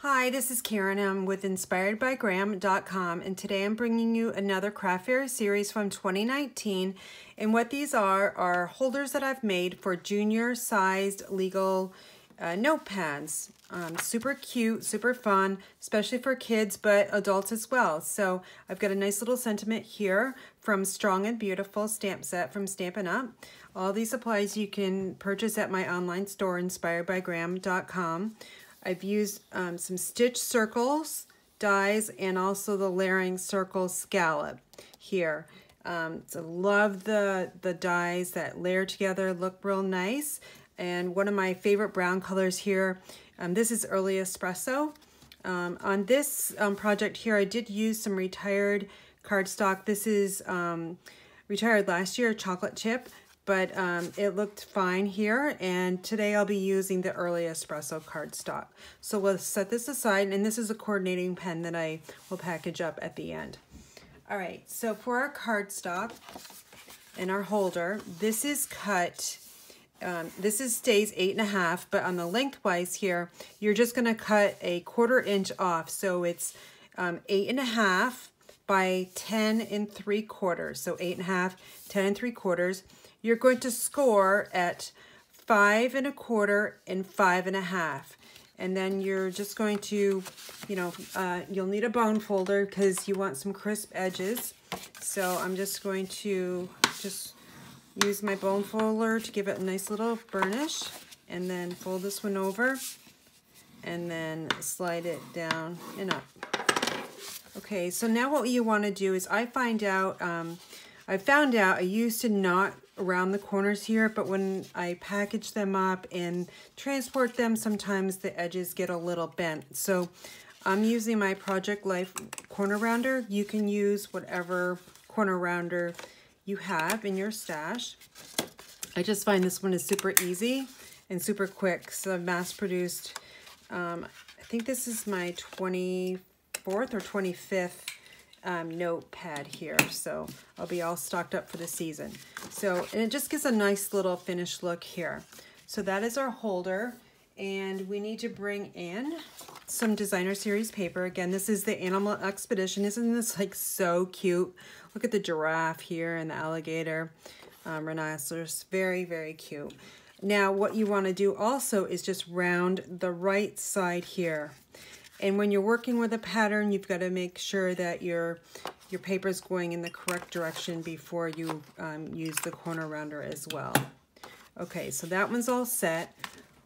Hi, this is Karen. I'm with inspiredbygram.com, and today I'm bringing you another craft fair series from 2019. And what these are holders that I've made for junior sized legal notepads. Super cute, super fun, especially for kids, but adults as well. So I've got a nice little sentiment here from Strong and Beautiful stamp set from Stampin' Up. All these supplies you can purchase at my online store, inspiredbygram.com. I've used some stitch circles, dies, and also the layering circle scallop here. So love the dies that layer together, look real nice. And one of my favorite brown colors here, this is Early Espresso. On this project here, I did use some retired cardstock. This is retired last year, chocolate chip, but it looked fine here. And today I'll be using the Early Espresso cardstock. So we'll set this aside, and this is a coordinating pen that I will package up at the end. All right, so for our cardstock and our holder, this is cut. This is stays 8.5, but on the lengthwise here, you're just going to cut a 1/4 inch off. So it's 8.5 by 10 3/4. So 8.5, 10 3/4. You're going to score at 5 1/4 and 5.5. And then you're just going to, you'll need a bone folder because you want some crisp edges. So I'm just going to use my bone folder to give it a nice little burnish, and then fold this one over and then slide it down and up. Okay, so now what you want to do is I found out I used to knot around the corners here, but when I package them up and transport them, sometimes the edges get a little bent. So I'm using my Project Life corner rounder. You can use whatever corner rounder you have in your stash. I just find this one is super easy and super quick. So I've mass produced, I think this is my 24th or 25th notepad here. So I'll be all stocked up for the season. So, and it just gives a nice little finished look here. So that is our holder, and we need to bring in some designer series paper. Again, this is the Animal Expedition. Isn't this like so cute? Look at the giraffe here and the alligator, rhinoceros, very, very cute. Now what you want to do also is just round the right side here. And when you're working with a pattern, you've got to make sure that your paper is going in the correct direction before you use the corner rounder as well. Okay, so that one's all set.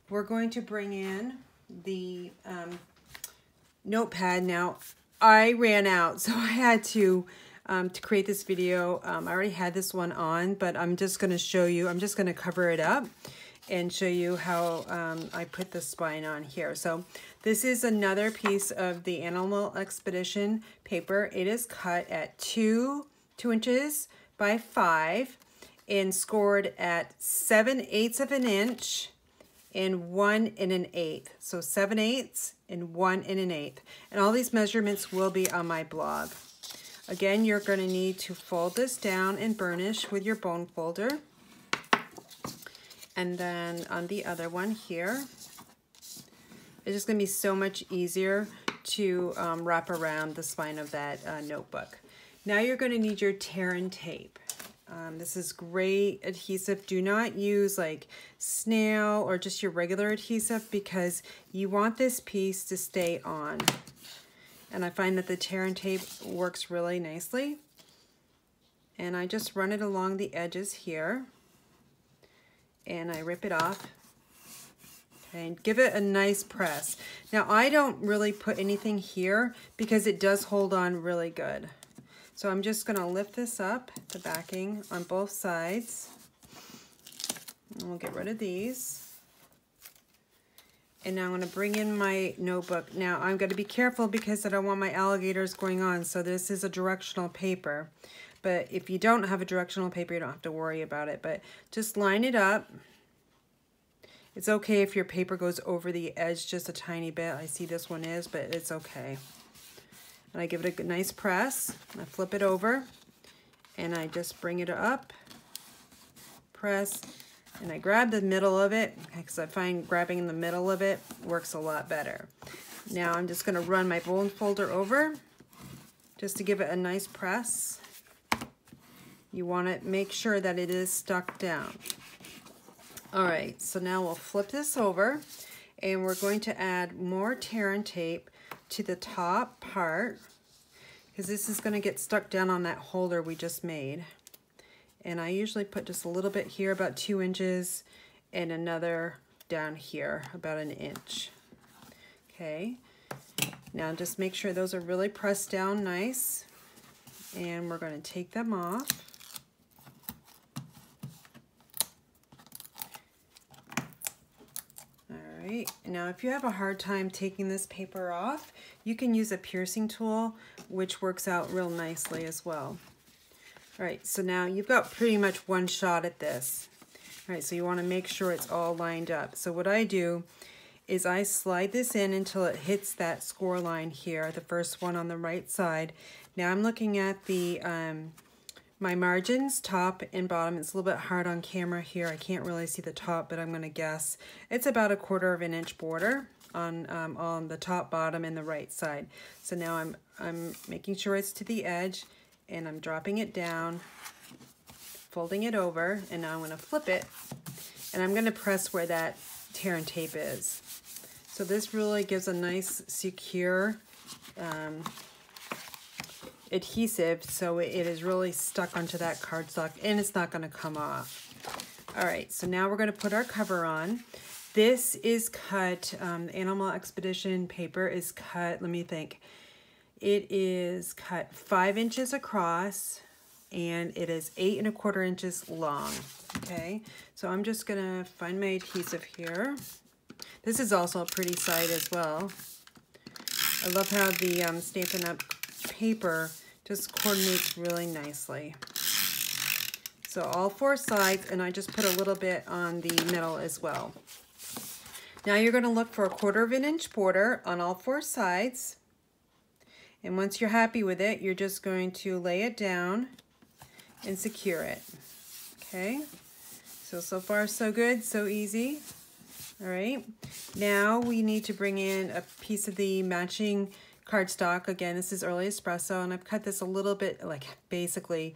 We're going to bring in the notepad. Now, I ran out, so I had to create this video. I already had this one on, but I'm just going to show you. I'm just going to cover it up and show you how I put the spine on here. So this is another piece of the Animal Expedition paper. It is cut at 2 inches by 5 and scored at 7/8 of an inch and 1 1/8. So 7/8 and 1 1/8. And all these measurements will be on my blog. Again, you're going to need to fold this down and burnish with your bone folder. And then on the other one here, it's just going to be so much easier to wrap around the spine of that notebook. Now you're going to need your tear and tape. This is great adhesive. Do not use like snail or just your regular adhesive because you want this piece to stay on. And I find that the tear and tape works really nicely. And I just run it along the edges here. And I rip it off. And give it a nice press. Now I don't really put anything here because it does hold on really good. So I'm just going to lift this up, the backing on both sides. And we'll get rid of these. And now I'm going to bring in my notebook. Now I'm going to be careful because I don't want my alligators going on. So this is a directional paper. But if you don't have a directional paper, you don't have to worry about it. But just line it up. It's okay if your paper goes over the edge just a tiny bit. I see this one is, but it's okay. And I give it a nice press. I flip it over. And I just bring it up. Press. And I grab the middle of it because I find grabbing in the middle of it works a lot better. Now I'm just gonna run my bone folder over just to give it a nice press. You wanna make sure that it is stuck down. All right, so now we'll flip this over and we're going to add more tear and tape to the top part because this is gonna get stuck down on that holder we just made. And I usually put just a little bit here, about 2 inches, and another down here, about 1 inch. Okay, now just make sure those are really pressed down nice. And we're gonna take them off. All right, now if you have a hard time taking this paper off, you can use a piercing tool, which works out real nicely as well. All right, so now you've got pretty much one shot at this. All right, so you wanna make sure it's all lined up. So what I do is I slide this in until it hits that score line here, the first one on the right side. Now I'm looking at the my margins, top and bottom. It's a little bit hard on camera here. I can't really see the top, but I'm gonna guess it's about 1/4 inch border on the top, bottom, and the right side. So now I'm making sure it's to the edge, and I'm dropping it down, folding it over, and now I'm gonna flip it, and I'm gonna press where that tear and tape is. So this really gives a nice secure adhesive, so it is really stuck onto that cardstock and it's not going to come off. All right, so now we're going to put our cover on. This is cut, Animal Expedition paper is cut, let me think, it is cut 5 inches across and it is 8 1/4 inches long. Okay, so I'm just going to find my adhesive here. This is also a pretty side as well. I love how the Stampin' Up! Paper just coordinates really nicely. So all 4 sides, and I just put a little bit on the middle as well. Now you're going to look for 1/4 inch border on all 4 sides. And once you're happy with it, you're just going to lay it down and secure it. Okay, so far so good, so easy. All right, now we need to bring in a piece of the matching cardstock. Again, this is Early Espresso, and I've cut this a little bit, like basically,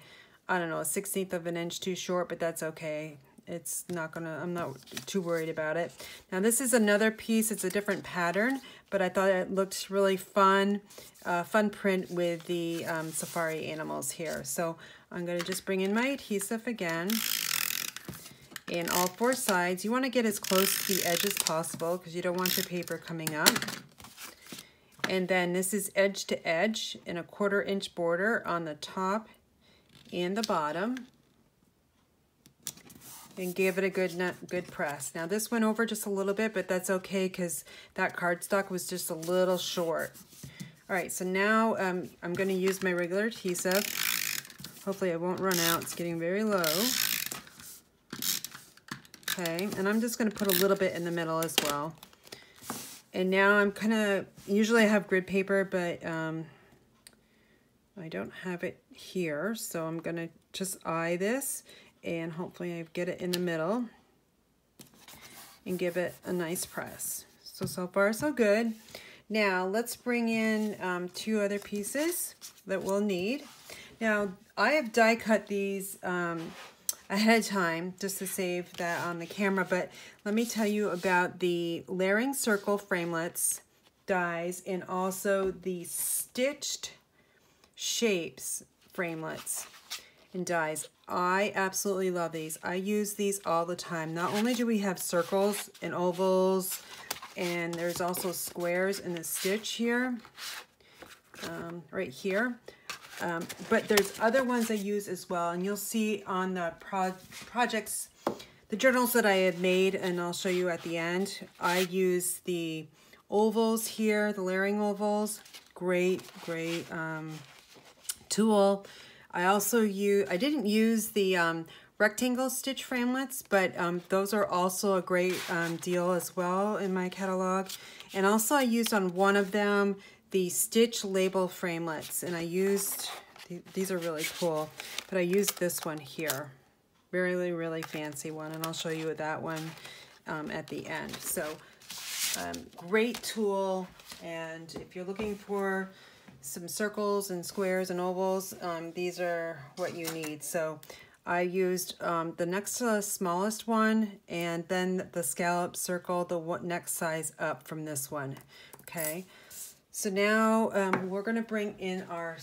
I don't know, 1/16 of an inch too short, but that's okay. It's not gonna, I'm not too worried about it. Now this is another piece, it's a different pattern, but I thought it looked really fun, fun print with the safari animals here. So I'm gonna just bring in my adhesive again. And all 4 sides, you want to get as close to the edge as possible because you don't want your paper coming up. And then this is edge to edge in 1/4 inch border on the top and the bottom. And give it a good press. Now this went over just a little bit, but that's okay because that cardstock was just a little short. All right, so now I'm going to use my regular adhesive. Hopefully it won't run out. It's getting very low. Okay, and I'm just going to put a little bit in the middle as well. And now I'm kind of, usually I have grid paper, but I don't have it here. So I'm going to just eye this and hopefully I get it in the middle and give it a nice press. So far so good. Now let's bring in 2 other pieces that we'll need. Now I have die cut these ahead of time just to save that on the camera, but let me tell you about the layering circle framelits dies and also the stitched shapes framelits and dies. I absolutely love these. I use these all the time. Not only do we have circles and ovals, and there's also squares in the stitch here, right here. But there's other ones I use as well, and you'll see on the projects, the journals that I have made, and I'll show you at the end. I use the ovals here, the layering ovals. Great tool. I also I didn't use the rectangle stitch framelits, but those are also a great deal as well in my catalog. And also I used on one of them the stitch label framelits, and I used, these are really cool, but I used this one here. Really fancy one, and I'll show you that one at the end. So Great tool, and if you're looking for some circles and squares and ovals, these are what you need. So I used the next smallest one, and then the scallop circle, the next size up from this one. Okay, so now we're going to bring in our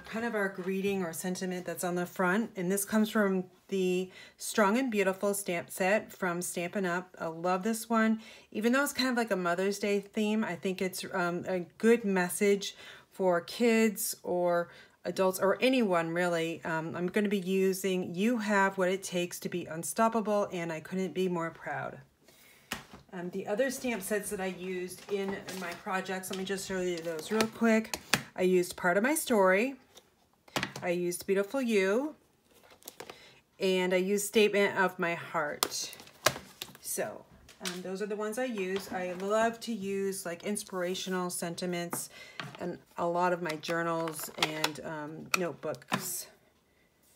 kind of our greeting or sentiment that's on the front, and this comes from the Strong and Beautiful stamp set from Stampin' Up. I love this one. Even though it's kind of like a Mother's Day theme, I think it's a good message for kids or adults or anyone really. I'm going to be using "You Have What It Takes to Be Unstoppable," and I couldn't be more proud. The other stamp sets that I used in my projects, let me just show you those real quick. I used Part of My Story, I used Beautiful You, and I used Statement of My Heart. So those are the ones I use. I love to use like inspirational sentiments and a lot of my journals and notebooks.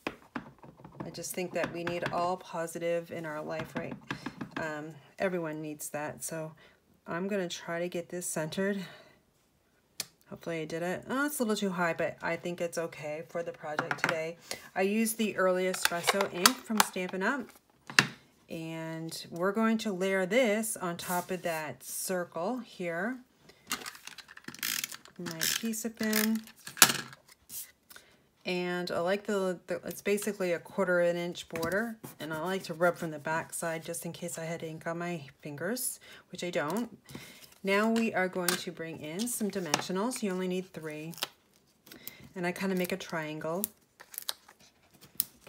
I just think that we need all positive in our life, right? Everyone needs that. So I'm going to try to get this centered. Hopefully I did it. Oh, it's a little too high, but I think it's okay for the project today. I used the Early Espresso ink from Stampin' Up. And we're going to layer this on top of that circle here. My adhesive bin. And I like it's basically a 1/4 inch border. And I like to rub from the back side just in case I had ink on my fingers, which I don't. Now we are going to bring in some dimensionals. You only need 3. And I kind of make a triangle.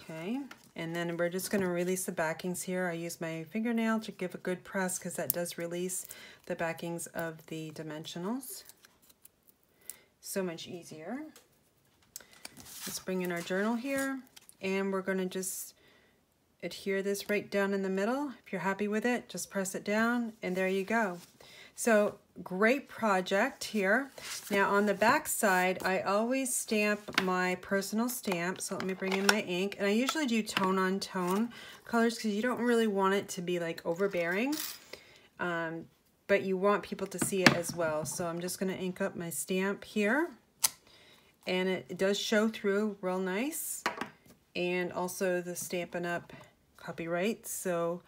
Okay. And then we're just going to release the backings here. I use my fingernail to give a good press because that does release the backings of the dimensionals. So much easier. Let's bring in our journal here. And we're going to just adhere this right down in the middle. If you're happy with it, just press it down and there you go. So great project here. Now on the back side, I always stamp my personal stamp. So let me bring in my ink. And I usually do tone on tone colors because you don't really want it to be like overbearing. But you want people to see it as well. So I'm just going to ink up my stamp here. And it does show through real nice. And also the Stampin' Up copyright. So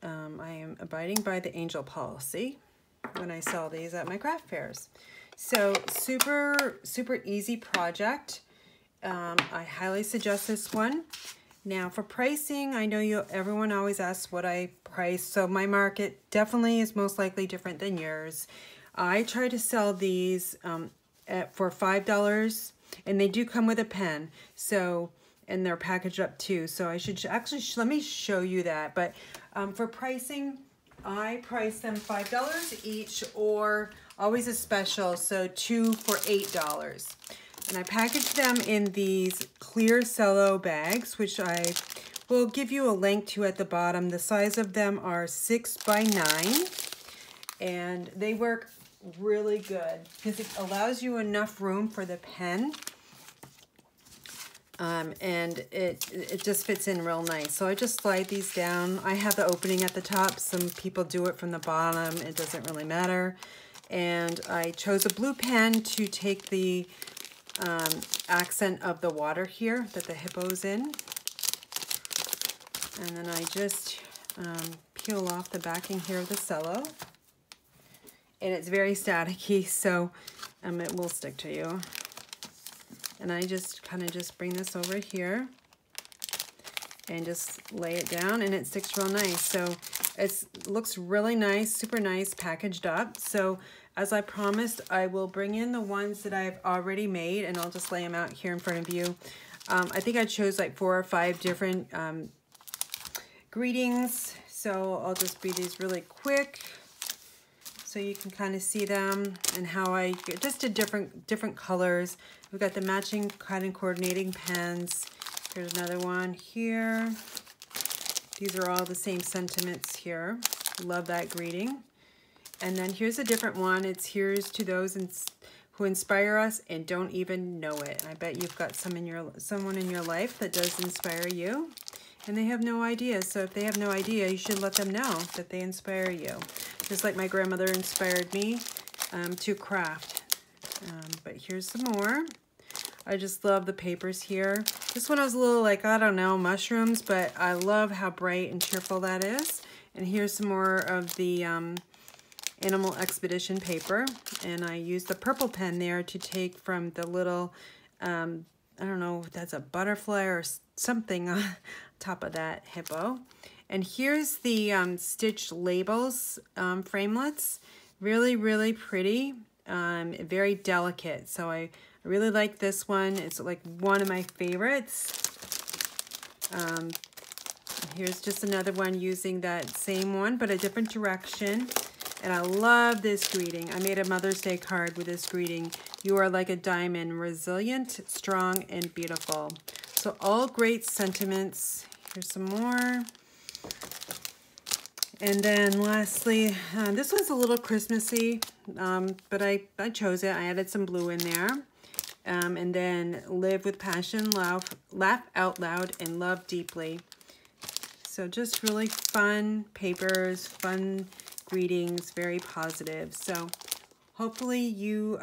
I am abiding by the angel policy when I sell these at my craft fairs. So super easy project. I highly suggest this one. Now for pricing, I know everyone always asks what I price. So my market definitely is most likely different than yours. I try to sell these for $5, and they do come with a pen. So and they're packaged up too. So I should actually let me show you that. But for pricing, I price them $5 each, or always a special, so 2 for $8. And I package them in these clear cello bags, which I will give you a link to at the bottom. The size of them are 6 by 9, and they work really good because it allows you enough room for the pen. And it just fits in real nice. So I just slide these down. I have the opening at the top. Some people do it from the bottom. It doesn't really matter. And I chose a blue pen to take the accent of the water here that the hippo's in. And then I just peel off the backing here of the cello. And it's very staticky, so it will stick to you. And I just kind of just bring this over here and just lay it down, and it sticks real nice. So it looks really nice, super nice, packaged up. So as I promised, I will bring in the ones that I've already made, and I'll just lay them out here in front of you. I think I chose like 4 or 5 different greetings. So I'll just read these really quick so you can kind of see them and how I just did different colors. We've got the matching kind of coordinating pens. Here's another one here. These are all the same sentiments here. Love that greeting. And then here's a different one. It's here's to those who inspire us and don't even know it. And I bet you've got someone in your life that does inspire you, and they have no idea. So if they have no idea, you should let them know that they inspire you. just like my grandmother inspired me to craft. But here's some more. I just love the papers here. This one was a little like, I don't know, mushrooms, but I love how bright and cheerful that is. And here's some more of the Animal Expedition paper. And I used the purple pen there to take from the little, I don't know if that's a butterfly or something on top of that hippo. And here's the stitched labels framelits. Really, really pretty. Very delicate. So I really like this one. It's like one of my favorites. Here's just another one using that same one, but a different direction. And I love this greeting. I made a Mother's Day card with this greeting. You are like a diamond, resilient, strong, and beautiful. So all great sentiments. Here's some more. And then lastly, this one's a little Christmassy, but I chose it. I added some blue in there. And then live with passion, laugh out loud, and love deeply. So just really fun papers, fun greetings, very positive. So hopefully you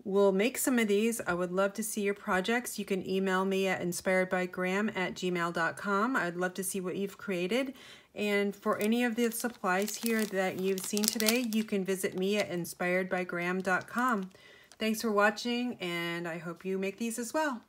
will make some of these. I would love to see your projects. You can email me at inspiredbygram@gmail.com. I'd love to see what you've created. And for any of the supplies here that you've seen today, you can visit me at inspiredbygram.com. Thanks for watching, and I hope you make these as well.